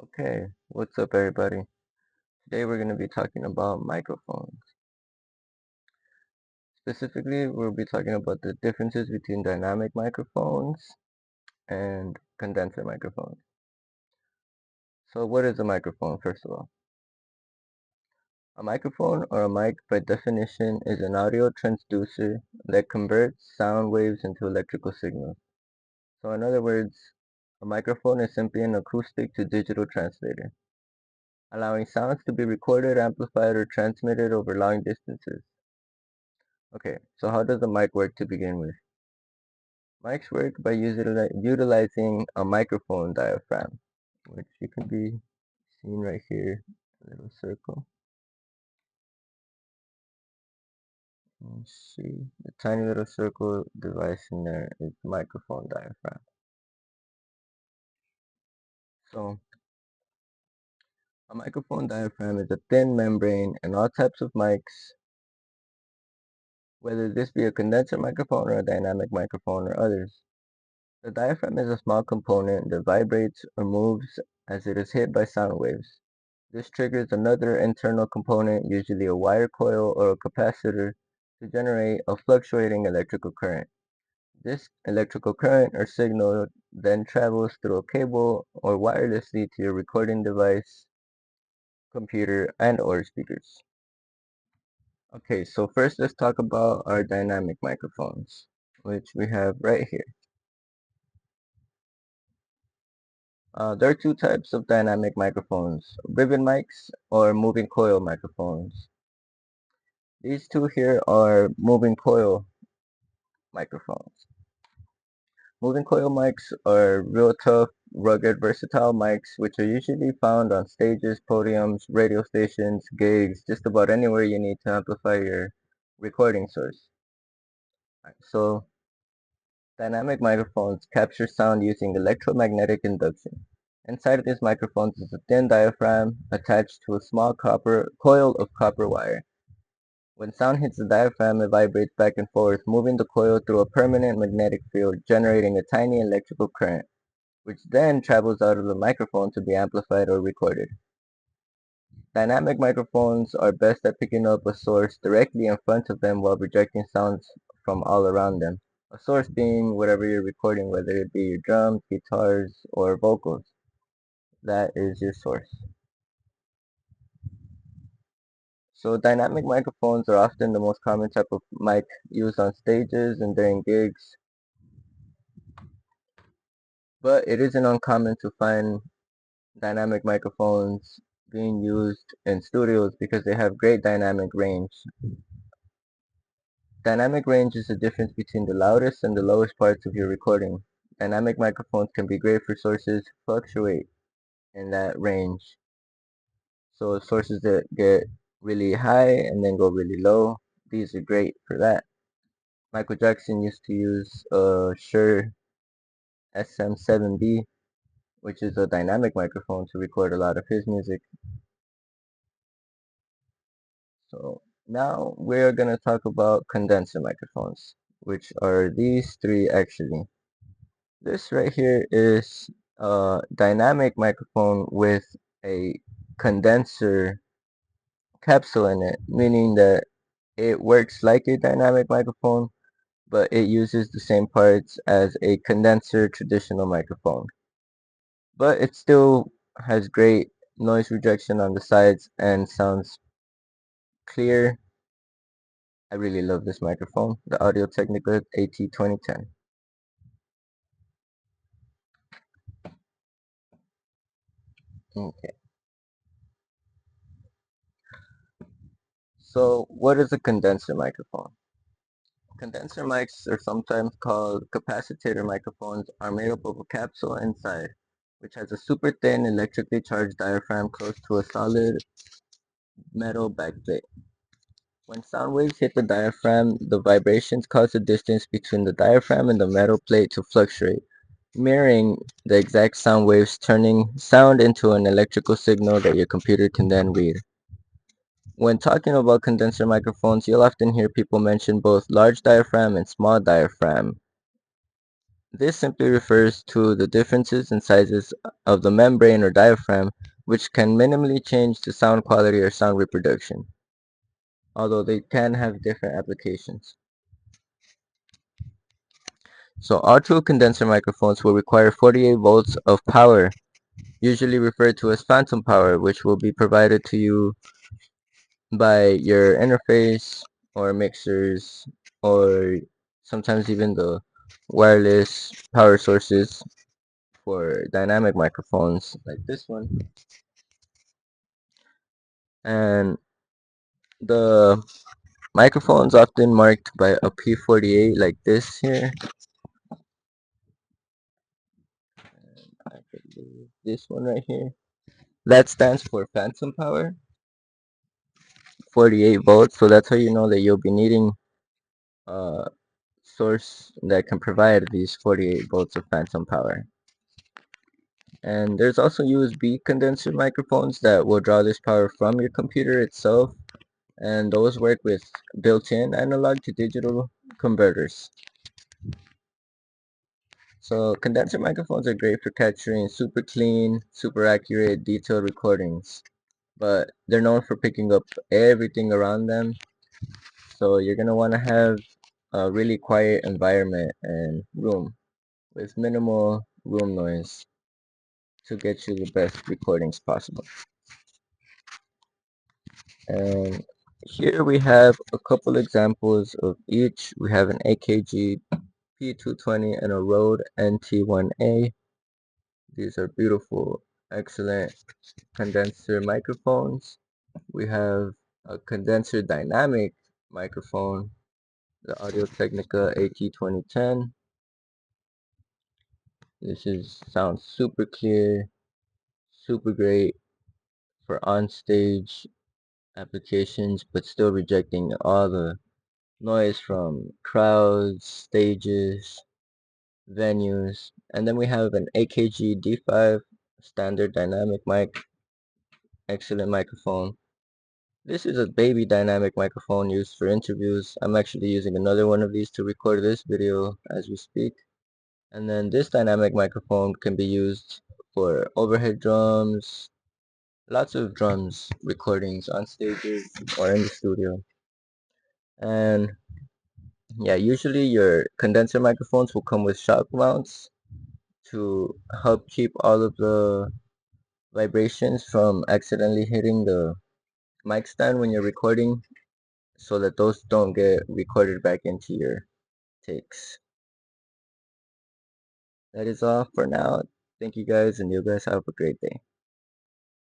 Okay, what's up everybody? Today we're going to be talking about microphones. Specifically, we'll be talking about the differences between dynamic microphones and condenser microphones. So what is a microphone, first of all? A microphone or a mic by definition is an audio transducer that converts sound waves into electrical signals. So in other words, a microphone is simply an acoustic to digital translator, allowing sounds to be recorded, amplified, or transmitted over long distances. Okay, so how does a mic work to begin with? Mics work by utilizing a microphone diaphragm, which you can be seen right here, a little circle. Let's see, the tiny little circle device in there is the microphone diaphragm. So, a microphone diaphragm is a thin membrane in all types of mics, whether this be a condenser microphone or a dynamic microphone or others. The diaphragm is a small component that vibrates or moves as it is hit by sound waves. This triggers another internal component, usually a wire coil or a capacitor, to generate a fluctuating electrical current. This electrical current or signal then travels through a cable or wirelessly to your recording device, computer, and or speakers. Okay, so first let's talk about our dynamic microphones, which we have right here. There are two types of dynamic microphones, ribbon mics or moving coil microphones. These two here are moving coil microphones. Moving coil mics are real tough, rugged, versatile mics which are usually found on stages, podiums, radio stations, gigs, just about anywhere you need to amplify your recording source. So dynamic microphones capture sound using electromagnetic induction. Inside of these microphones is a thin diaphragm attached to a small coil of copper wire. When sound hits the diaphragm, it vibrates back and forth, moving the coil through a permanent magnetic field, generating a tiny electrical current, which then travels out of the microphone to be amplified or recorded. Dynamic microphones are best at picking up a source directly in front of them while rejecting sounds from all around them. A source being whatever you're recording, whether it be your drums, guitars, or vocals. That is your source. So dynamic microphones are often the most common type of mic used on stages and during gigs, but it isn't uncommon to find dynamic microphones being used in studios because they have great dynamic range. Dynamic range is the difference between the loudest and the lowest parts of your recording. Dynamic microphones can be great for sources fluctuate in that range. So sources that get really high and then go really low, these are great for that. Michael Jackson used to use a Shure SM7B, which is a dynamic microphone to record a lot of his music. So now we're going to talk about condenser microphones, which are these three actually. This right here is a dynamic microphone with a condenser capsule in it, meaning that it works like a dynamic microphone, but it uses the same parts as a condenser traditional microphone. But it still has great noise rejection on the sides and sounds clear. I really love this microphone, the Audio Technica AT2010. Okay, so what is a condenser microphone? Condenser mics, are sometimes called capacitor microphones, are made up of a capsule inside, which has a super thin electrically charged diaphragm close to a solid metal backplate. When sound waves hit the diaphragm, the vibrations cause the distance between the diaphragm and the metal plate to fluctuate, mirroring the exact sound waves, turning sound into an electrical signal that your computer can then read. When talking about condenser microphones, you'll often hear people mention both large diaphragm and small diaphragm. This simply refers to the differences in sizes of the membrane or diaphragm, which can minimally change the sound quality or sound reproduction, although they can have different applications. So all true condenser microphones will require 48 volts of power, usually referred to as phantom power, which will be provided to you by your interface or mixers or sometimes even the wireless power sources for dynamic microphones like this one. And the microphone's often marked by a P48 like this here. I believe this one right here. That stands for phantom power, 48 volts. So that's how you know that you'll be needing a source that can provide these 48 volts of phantom power. And there's also USB condenser microphones that will draw this power from your computer itself, and those work with built-in analog to digital converters. So condenser microphones are great for capturing super clean, super accurate, detailed recordings, but they're known for picking up everything around them. So you're going to want to have a really quiet environment and room with minimal room noise to get you the best recordings possible. And here we have a couple examples of each. We have an AKG P220 and a Rode NT1A. These are beautiful, excellent condenser microphones. We have a condenser dynamic microphone, the Audio Technica AT2010. This sounds super clear, super great for on-stage applications, but still rejecting all the noise from crowds, stages, venues. And then we have an AKG D5 standard dynamic mic, excellent microphone. This is a baby dynamic microphone used for interviews. I'm actually using another one of these to record this video as we speak. And then this dynamic microphone can be used for overhead drums, lots of drums recordings on stages or in the studio. And yeah, usually your condenser microphones will come with shock mounts to help keep all of the vibrations from accidentally hitting the mic stand when you're recording, so that those don't get recorded back into your takes. That is all for now. Thank you guys, and you guys have a great day.